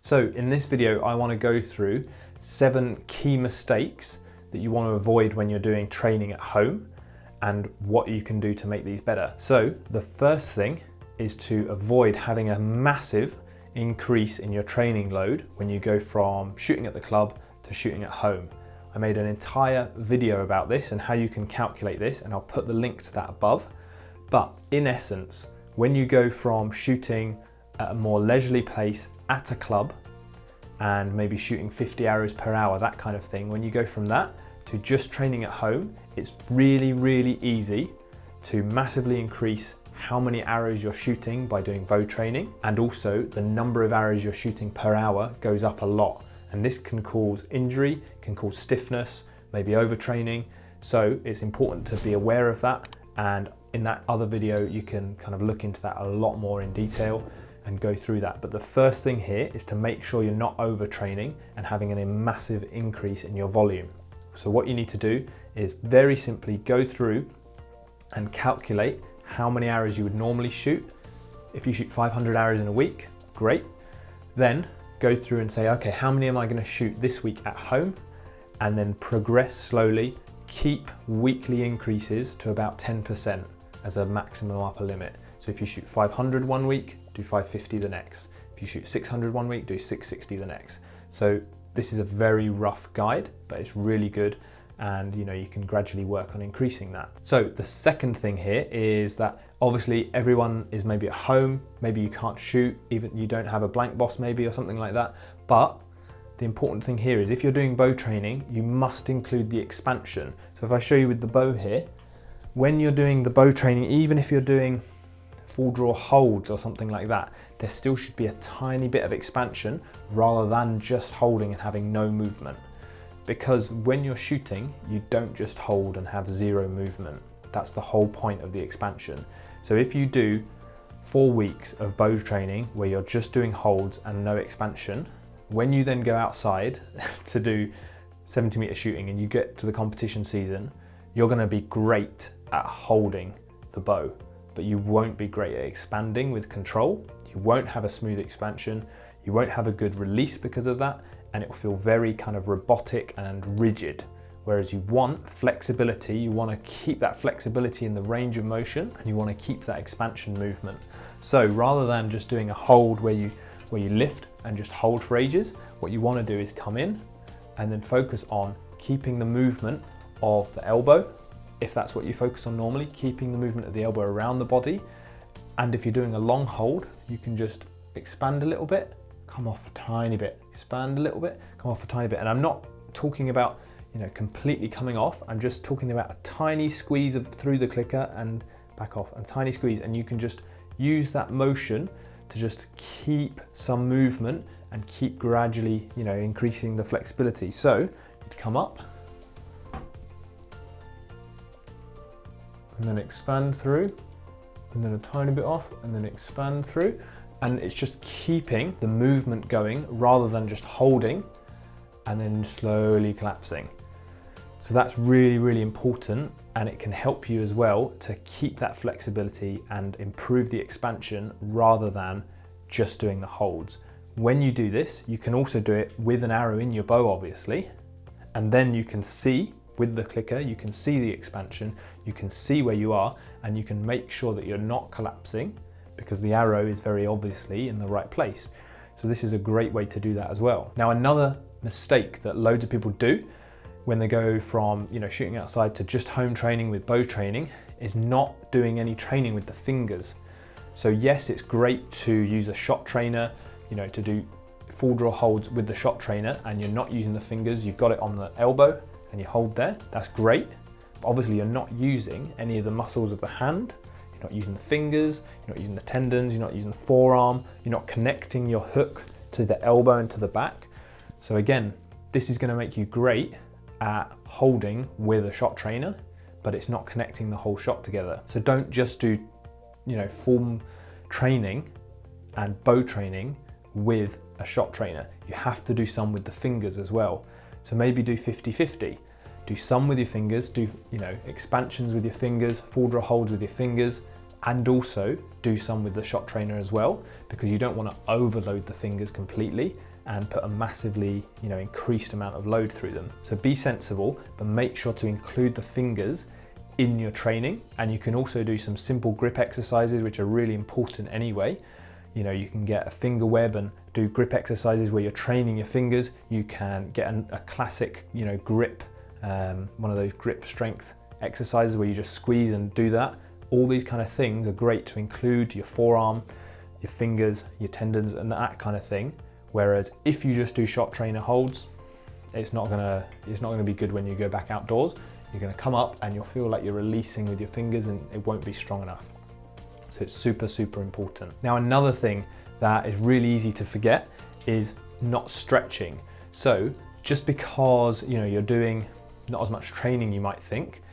So in this video, I want to go through 7 key mistakes that you want to avoid when you're doing training at home and what you can do to make these better. So the first thing is to avoid having a massive increase in your training load when you go from shooting at the club to shooting at home. I made an entire video about this and how you can calculate this, and I'll put the link to that above. But in essence, when you go from shooting at a more leisurely pace at a club and maybe shooting 50 arrows per hour, that kind of thing, when you go from that to just training at home, it's really, really easy to massively increase how many arrows you're shooting by doing bow training, and also the number of arrows you're shooting per hour goes up a lot. And this can cause injury, can cause stiffness, maybe overtraining. So it's important to be aware of that. And in that other video, you can kind of look into that a lot more in detail and go through that. But the first thing here is to make sure you're not overtraining and having a massive increase in your volume. So what you need to do is very simply go through and calculate how many arrows you would normally shoot. If you shoot 500 arrows in a week, great. Then go through and say, okay, how many am I going to shoot this week at home? And then progress slowly, keep weekly increases to about 10% as a maximum upper limit. So if you shoot 500 one week, do 550 the next. If you shoot 600 one week, do 660 the next. So this is a very rough guide, but it's really good. And you can gradually work on increasing that. So the second thing here is that obviously everyone is maybe at home, maybe you can't shoot, even you don't have a blank boss maybe or something like that. But the important thing here is if you're doing bow training, you must include the expansion. So if I show you with the bow here, when you're doing the bow training, even if you're doing full draw holds or something like that, there still should be a tiny bit of expansion rather than just holding and having no movement. Because when you're shooting, you don't just hold and have zero movement. That's the whole point of the expansion. So if you do 4 weeks of bow training where you're just doing holds and no expansion, when you then go outside to do 70-meter shooting and you get to the competition season, you're gonna be great at holding the bow, but you won't be great at expanding with control. You won't have a smooth expansion. You won't have a good release because of that. And it will feel very kind of robotic and rigid. Whereas you want flexibility, you want to keep that flexibility in the range of motion, and you want to keep that expansion movement. So rather than just doing a hold where you lift and just hold for ages, what you want to do is come in and then focus on keeping the movement of the elbow, if that's what you focus on normally, keeping the movement of the elbow around the body. And if you're doing a long hold, you can just expand a little bit, come off a tiny bit, expand a little bit, come off a tiny bit. And I'm not talking about, completely coming off. I'm just talking about a tiny squeeze through the clicker and back off, and tiny squeeze. And you can just use that motion to just keep some movement and keep gradually, increasing the flexibility. So you'd come up and then expand through, and then a tiny bit off, and then expand through. And it's just keeping the movement going rather than just holding and then slowly collapsing. So that's really, really important, and it can help you as well to keep that flexibility and improve the expansion rather than just doing the holds. When you do this, you can also do it with an arrow in your bow, obviously, and then you can see with the clicker, you can see the expansion, you can see where you are, and you can make sure that you're not collapsing, because the arrow is very obviously in the right place. So this is a great way to do that as well. Now, another mistake that loads of people do when they go from shooting outside to just home training with bow training is not doing any training with the fingers. So yes, it's great to use a shot trainer, to do full draw holds with the shot trainer, and you're not using the fingers, you've got it on the elbow and you hold there, that's great. But obviously you're not using any of the muscles of the hand. You're not using the fingers, you're not using the tendons, you're not using the forearm, you're not connecting your hook to the elbow and to the back. So again, this is going to make you great at holding with a shot trainer, but it's not connecting the whole shot together. So don't just do, form training and bow training with a shot trainer. You have to do some with the fingers as well. So maybe do 50-50. Do some with your fingers, do expansions with your fingers, full draw holds with your fingers, and also do some with the shot trainer as well, because you don't want to overload the fingers completely and put a massively, increased amount of load through them. So be sensible, but make sure to include the fingers in your training. And you can also do some simple grip exercises, which are really important anyway. You can get a finger web and do grip exercises where you're training your fingers. You can get a classic, grip, one of those grip strength exercises where you just squeeze and do that. All these kind of things are great to include your forearm, your fingers, your tendons, and that kind of thing. Whereas if you just do shot trainer holds, it's not gonna be good when you go back outdoors. You're gonna come up and you'll feel like you're releasing with your fingers and it won't be strong enough. So it's super, super important. Now, another thing that is really easy to forget is not stretching. So just because you're doing not as much training you might think,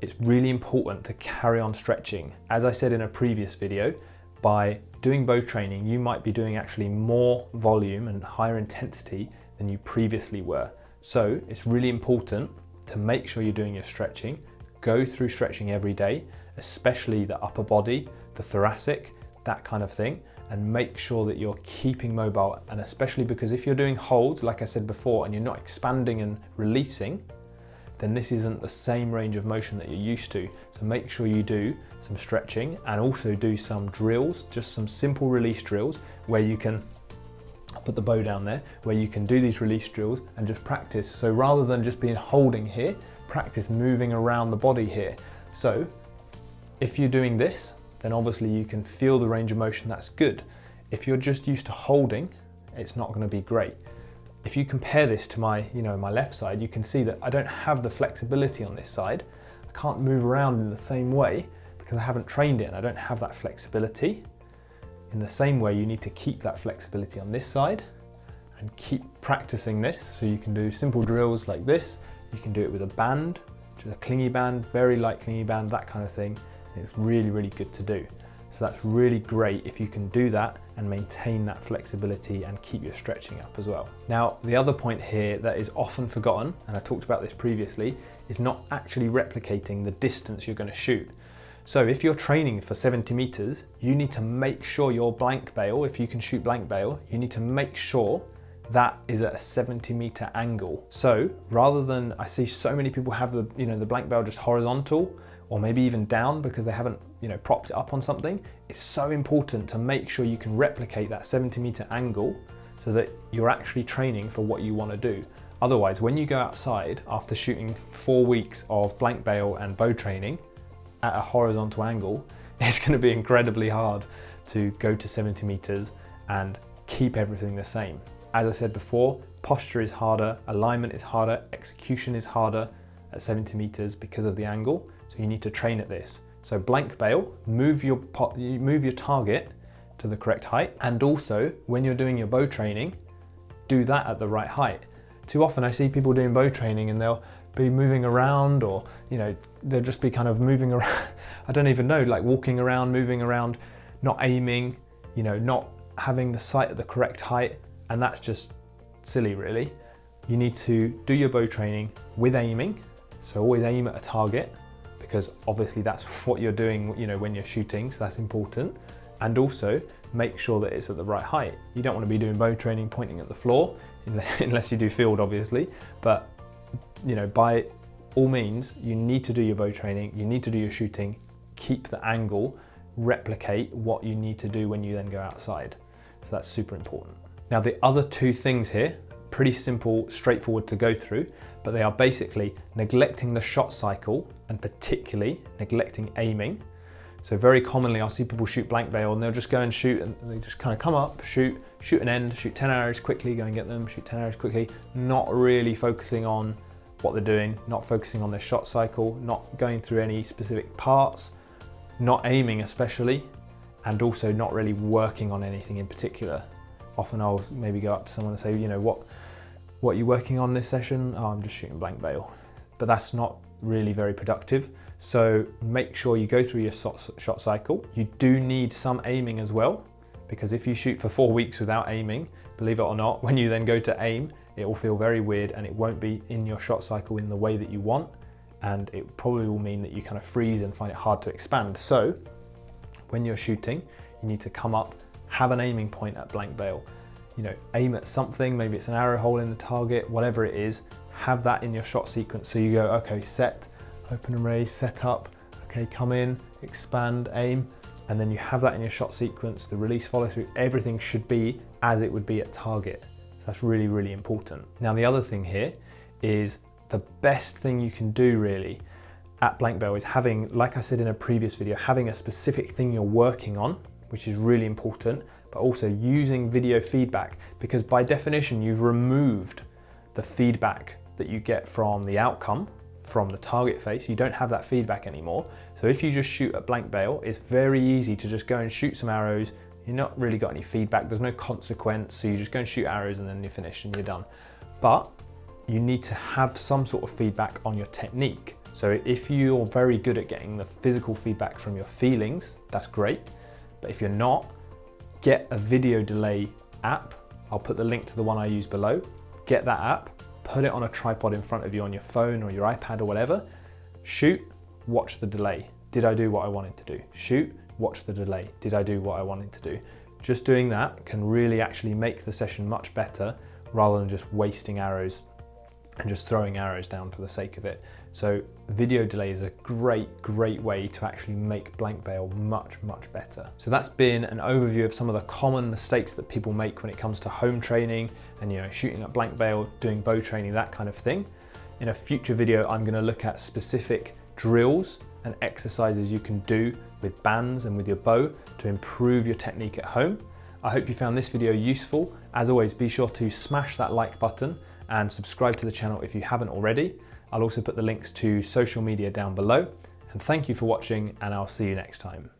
it's really important to carry on stretching. As I said in a previous video, by doing bow training, you might be doing actually more volume and higher intensity than you previously were. So it's really important to make sure you're doing your stretching. Go through stretching every day, especially the upper body, the thoracic, that kind of thing, and make sure that you're keeping mobile. And especially because if you're doing holds, like I said before, and you're not expanding and releasing, then this isn't the same range of motion that you're used to. So make sure you do some stretching and also do some drills, just some simple release drills where you can, I'll put the bow down there, where you can do these release drills and just practice. So rather than just being holding here, practice moving around the body here. So if you're doing this, then obviously you can feel the range of motion, that's good. If you're just used to holding, it's not gonna be great. If you compare this to my left side, you can see that I don't have the flexibility on this side. I can't move around in the same way because I haven't trained it and I don't have that flexibility. In the same way, you need to keep that flexibility on this side and keep practicing this. So you can do simple drills like this. You can do it with a band, which is a clingy band, very light clingy band, that kind of thing. And it's really, really good to do. So that's really great if you can do that and maintain that flexibility and keep your stretching up as well. Now, the other point here that is often forgotten, and I talked about this previously, is not actually replicating the distance you're going to shoot. So if you're training for 70 meters, you need to make sure your blank bail, if you can shoot blank bail, you need to make sure that is at a 70 meter angle. So rather than, I see so many people have the blank bail just horizontal, or maybe even down because they haven't propped it up on something. It's so important to make sure you can replicate that 70 meter angle so that you're actually training for what you want to do. Otherwise, when you go outside after shooting 4 weeks of blank bail and bow training at a horizontal angle, it's going to be incredibly hard to go to 70 meters and keep everything the same. As I said before, posture is harder, alignment is harder, execution is harder at 70 meters because of the angle. So you need to train at this. So blank bail, move your target to the correct height. And also when you're doing your bow training, do that at the right height. Too often I see people doing bow training and they'll be moving around, or they'll just be kind of moving around. I don't even know, like walking around, moving around, not aiming, not having the sight at the correct height. And that's just silly, really. You need to do your bow training with aiming. So always aim at a target, because obviously that's what you're doing, when you're shooting, so that's important. And also make sure that it's at the right height. You don't want to be doing bow training pointing at the floor, unless you do field, obviously. But, by all means, you need to do your bow training, you need to do your shooting, keep the angle, replicate what you need to do when you then go outside. So that's super important. Now, the other two things here, pretty simple, straightforward to go through, but they are basically neglecting the shot cycle and particularly neglecting aiming. So very commonly I'll see people shoot blank bail and they'll just go and shoot and they just kind of come up, shoot an end, shoot 10 arrows quickly, go and get them, shoot 10 arrows quickly, not really focusing on what they're doing, not focusing on their shot cycle, not going through any specific parts, not aiming especially, and also not really working on anything in particular. Often I'll maybe go up to someone and say, what are you working on this session? Oh, I'm just shooting blank bail. But that's not really very productive. So make sure you go through your shot cycle. You do need some aiming as well, because if you shoot for 4 weeks without aiming, believe it or not, when you then go to aim, it will feel very weird and it won't be in your shot cycle in the way that you want. And it probably will mean that you kind of freeze and find it hard to expand. So when you're shooting, you need to come up, have an aiming point at blank bail. aim at something, maybe it's an arrow hole in the target, whatever it is, have that in your shot sequence. So you go, okay, set, open and raise, set up, okay, come in, expand, aim, and then you have that in your shot sequence, the release, follow through, everything should be as it would be at target. So that's really, really important. Now, the other thing here is the best thing you can do really at blank bail is having, like I said in a previous video, having a specific thing you're working on, which is really important, but also using video feedback, because by definition, you've removed the feedback that you get from the outcome, from the target face. You don't have that feedback anymore. So if you just shoot at blank bail, it's very easy to just go and shoot some arrows. You're not really got any feedback. There's no consequence. So you just go and shoot arrows and then you're finished and you're done. But you need to have some sort of feedback on your technique. So if you're very good at getting the physical feedback from your feelings, that's great. But if you're not, get a video delay app. I'll put the link to the one I use below. Get that app, put it on a tripod in front of you on your phone or your iPad or whatever. Shoot, watch the delay. Did I do what I wanted to do? Shoot, watch the delay. Did I do what I wanted to do? Just doing that can really actually make the session much better rather than just wasting arrows and just throwing arrows down for the sake of it. So video delay is a great way to actually make blank bail much, much better. So that's been an overview of some of the common mistakes that people make when it comes to home training and shooting at blank bail, doing bow training, that kind of thing. In a future video, I'm going to look at specific drills and exercises you can do with bands and with your bow to improve your technique at home. I hope you found this video useful. As always, be sure to smash that like button and subscribe to the channel if you haven't already. I'll also put the links to social media down below. And thank you for watching, and I'll see you next time.